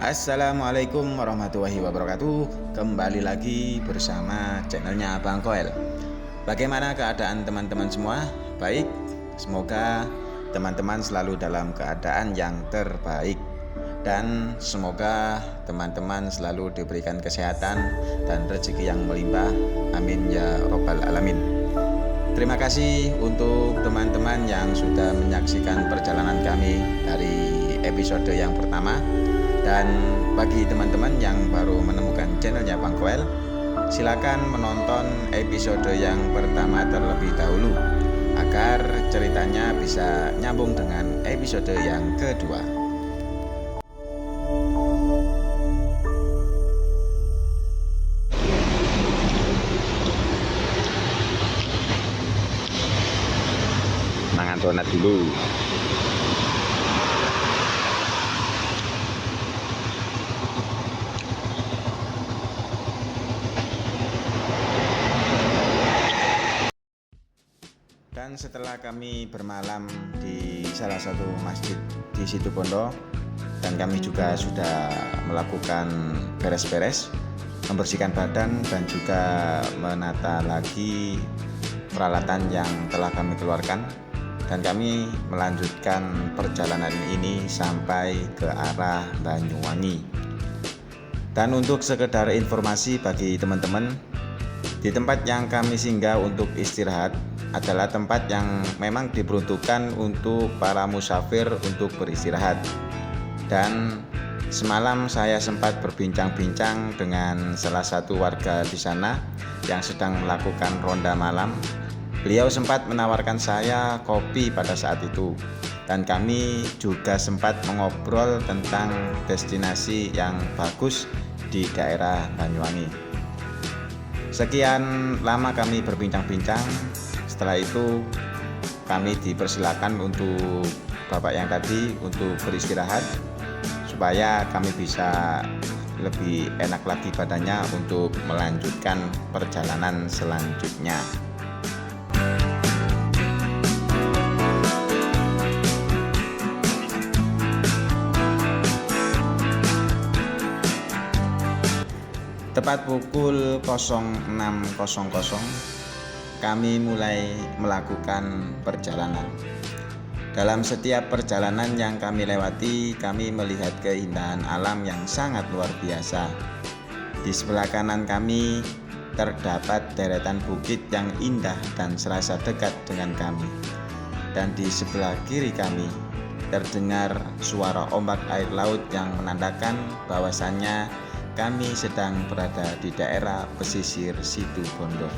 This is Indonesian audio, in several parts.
Assalamualaikum warahmatullahi wabarakatuh. Kembali lagi bersama channelnya Bang Koel. Bagaimana keadaan teman-teman semua? Baik, semoga teman-teman selalu dalam keadaan yang terbaik. Dan semoga teman-teman selalu diberikan kesehatan dan rezeki yang melimpah. Amin ya robbal alamin. Terima kasih untuk teman-teman yang sudah menyaksikan perjalanan kami dari episode yang pertama. Dan bagi teman-teman yang baru menemukan channelnya Bang Koel, silakan menonton episode yang pertama terlebih dahulu agar ceritanya bisa nyambung dengan episode yang kedua. Mangan donat dulu. Dan setelah kami bermalam di salah satu masjid di Situbondo, dan kami juga sudah melakukan beres-beres, membersihkan badan dan juga menata lagi peralatan yang telah kami keluarkan, dan kami melanjutkan perjalanan ini sampai ke arah Banyuwangi. Dan untuk sekedar informasi bagi teman-teman, di tempat yang kami singgah untuk istirahat adalah tempat yang memang diperuntukkan untuk para musafir untuk beristirahat. Dan semalam saya sempat berbincang-bincang dengan salah satu warga di sana yang sedang melakukan ronda malam. Beliau sempat menawarkan saya kopi pada saat itu, dan kami juga sempat mengobrol tentang destinasi yang bagus di daerah Banyuwangi. Sekian lama kami berbincang-bincang. Setelah itu kami dipersilakan untuk bapak yang tadi untuk beristirahat, supaya kami bisa lebih enak lagi badannya untuk melanjutkan perjalanan selanjutnya. Tepat pukul 06.00 kami mulai melakukan perjalanan. Dalam setiap perjalanan yang kami lewati, kami melihat keindahan alam yang sangat luar biasa. Di sebelah kanan kami terdapat deretan bukit yang indah dan serasa dekat dengan kami. Dan di sebelah kiri kami terdengar suara ombak air laut yang menandakan bahwasannya kami sedang berada di daerah pesisir Situbondo.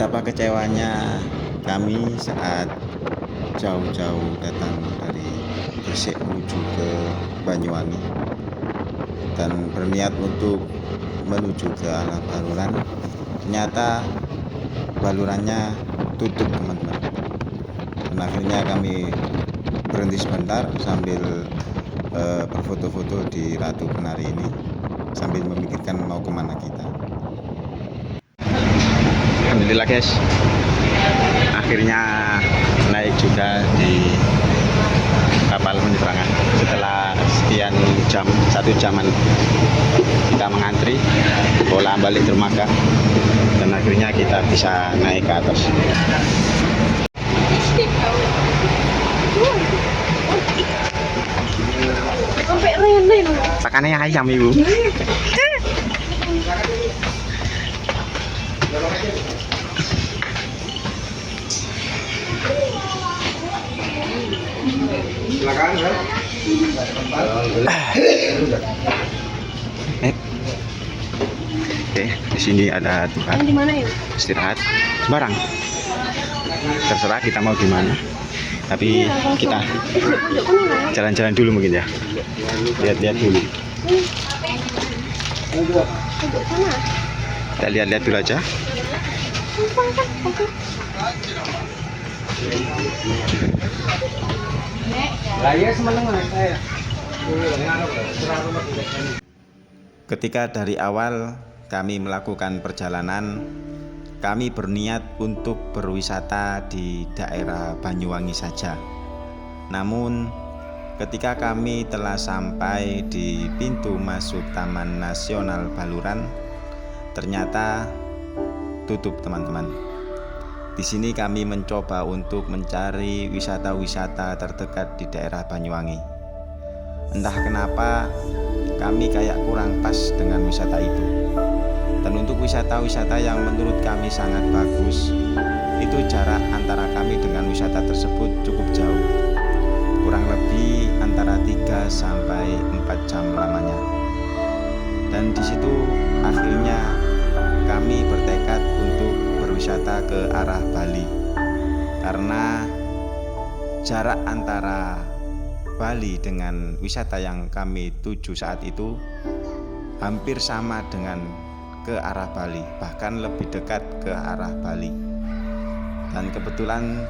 betapa kecewanya kami saat jauh-jauh datang dari Gresik menuju ke Banyuwangi dan berniat untuk menuju ke arah Baluran. Ternyata balurannya tutup, teman-teman. Dan akhirnya kami berhenti sebentar sambil berfoto-foto di Ratu Penari ini sambil memikirkan mau kemana kita. Alhamdulillah guys, akhirnya naik juga di kapal penyeberangan setelah sekian jam, 1 jaman kita mengantri bola balik dermaga dan akhirnya kita bisa naik ke atas. Pakannya ayam ibu. Silakan ya. Oke, di sini ada tempat istirahat sembarang. Terserah kita mau di mana. Tapi kita jalan-jalan dulu mungkin ya. Lihat-lihat dulu. Kita lihat-lihat dulu aja. Ketika dari awal kami melakukan perjalanan, kami berniat untuk berwisata di daerah Banyuwangi saja. Namun ketika kami telah sampai di pintu masuk Taman Nasional Baluran, ternyata tutup, teman-teman. Di sini kami mencoba untuk mencari wisata-wisata terdekat di daerah Banyuwangi. Entah kenapa kami kayak kurang pas dengan wisata itu. Dan untuk wisata-wisata yang menurut kami sangat bagus, itu jarak antara kami dengan wisata tersebut cukup jauh. Kurang lebih antara 3 sampai 4 jam lamanya. Dan di situ akhirnya kami bertekad untuk berwisata ke arah Bali. Karena jarak antara Bali dengan wisata yang kami tuju saat itu hampir sama dengan ke arah Bali, bahkan lebih dekat ke arah Bali. Dan kebetulan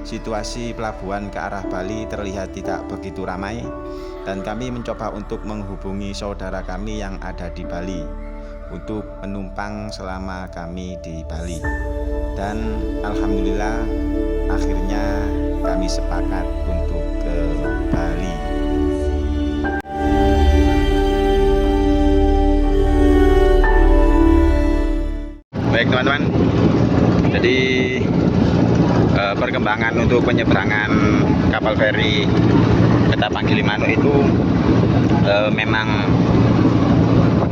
situasi pelabuhan ke arah Bali terlihat tidak begitu ramai, dan kami mencoba untuk menghubungi saudara kami yang ada di Bali untuk menumpang selama kami di Bali. Dan alhamdulillah akhirnya kami sepakat untuk ke Bali. Baik teman-teman, jadi perkembangan untuk penyeberangan kapal feri Ketapang Gilimanuk itu memang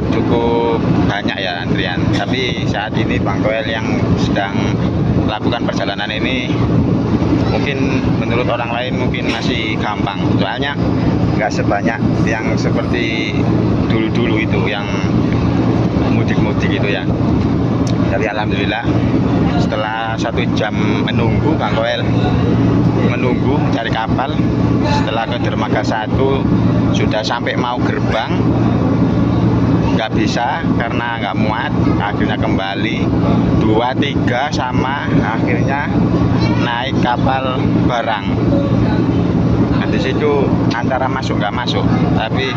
cukup banyak ya antrian. Tapi saat ini Bang Koel yang sedang melakukan perjalanan ini mungkin menurut orang lain mungkin masih gampang, soalnya nggak sebanyak yang seperti dulu-dulu itu yang mudik-mudik gitu ya. Tapi alhamdulillah setelah 1 jam menunggu, Bang Koel menunggu cari kapal, setelah ke dermaga 1 sudah sampai mau gerbang nggak bisa karena nggak muat, akhirnya kembali 2, 3 sama akhirnya naik kapal barang. Nah, di situ antara masuk nggak masuk, tapi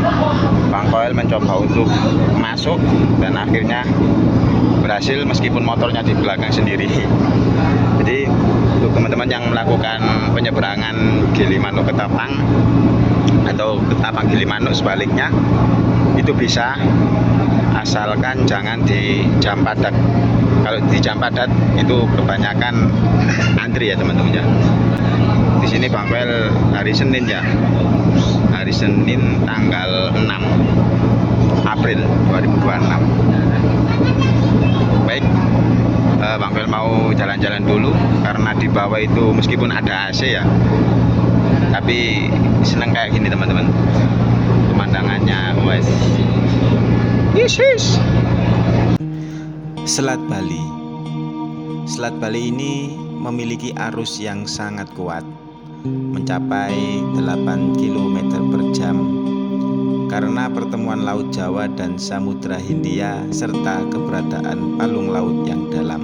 Bang Koel mencoba untuk masuk dan akhirnya berhasil meskipun motornya di belakang sendiri. Jadi untuk teman-teman yang melakukan penyeberangan Gilimanuk Ketapang atau Ketapang Gilimanuk sebaliknya itu bisa, asalkan jangan di jam padat. Kalau di jam padat itu kebanyakan antri ya teman-teman ya. Di sini Bang Koel hari Senin ya, hari Senin tanggal 6 April 2026. Baik, Bang Koel mau jalan-jalan dulu karena di bawah itu meskipun ada AC ya, tapi seneng kayak gini teman-teman, pemandangannya wes. Yes. Selat Bali Selat Bali ini memiliki arus yang sangat kuat, mencapai 8 km per jam, karena pertemuan Laut Jawa dan Samudra Hindia serta keberadaan palung laut yang dalam.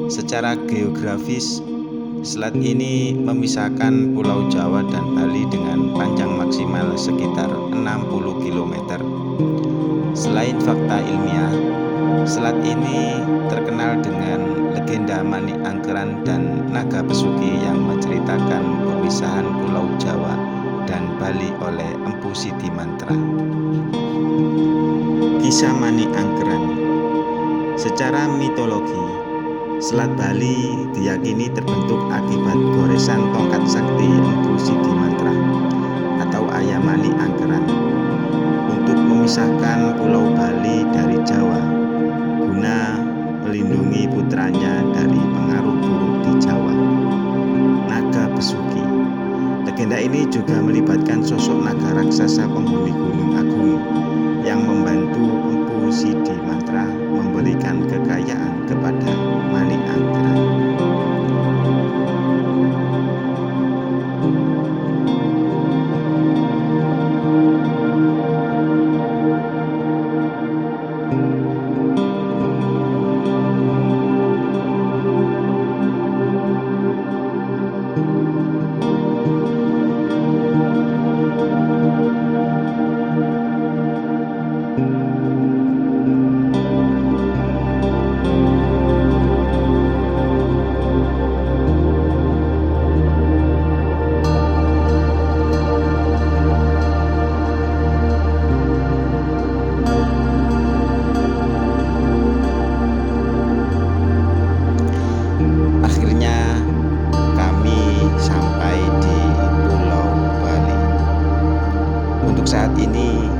Secara geografis, selat ini memisahkan Pulau Jawa dan Bali dengan panjang maksimal sekitar 60 km. Selain fakta ilmiah, selat ini terkenal dengan legenda Manik Angkeran dan Naga Besuki yang menceritakan pemisahan Pulau Jawa dan Bali oleh Empu Siti Mantra. Kisah Manik Angkeran. Secara mitologi, Selat Bali diyakini terbentuk akibat goresan tongkat sakti Empu Siti Mantra atau Ayah Manik Angkeran untuk memisahkan Pulau Bali dari Jawa guna melindungi putranya dari pengaruh buruk di Jawa. Naga Besuki. Legenda ini juga melibatkan sosok naga raksasa penghuni Gunung Agung yang membantu Empu Siti Mantra memberikan kekayaan kepada Manik Angkeran. Akhirnya kami sampai di Pulau Bali. Untuk saat ini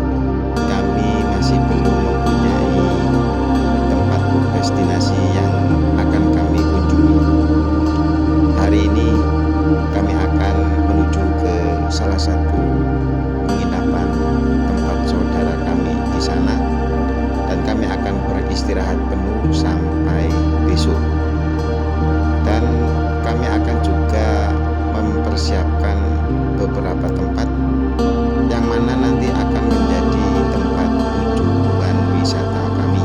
kami masih belum mempunyai tempat destinasi yang akan kami kunjungi. Hari ini kami akan menuju ke salah satu penginapan tempat saudara kami di sana, dan kami akan beristirahat penuh sampai besok. Dan kami akan juga mempersiapkan beberapa tempat yang mana nanti akan menjadi tempat tujuan wisata kami.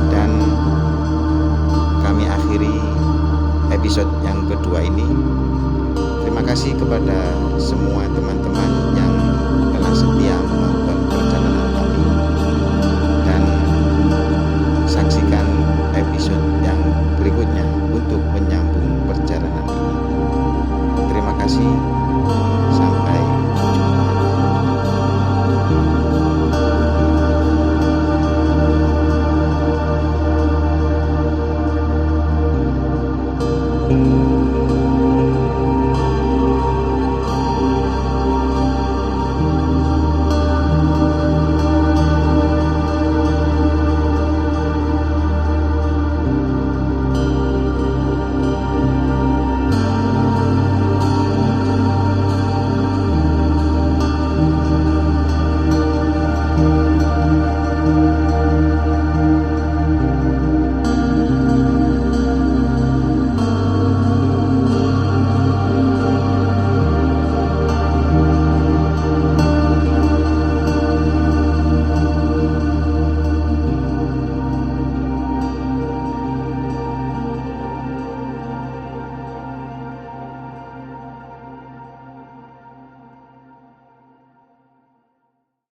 Dan kami akhiri episode yang kedua ini. Terima kasih kepada semua teman-teman yang telah setia menonton perjalanan kami, dan saksikan episode yang berikutnya untuk menyambung perjalanan ini. Terima kasih, sampai jumpa.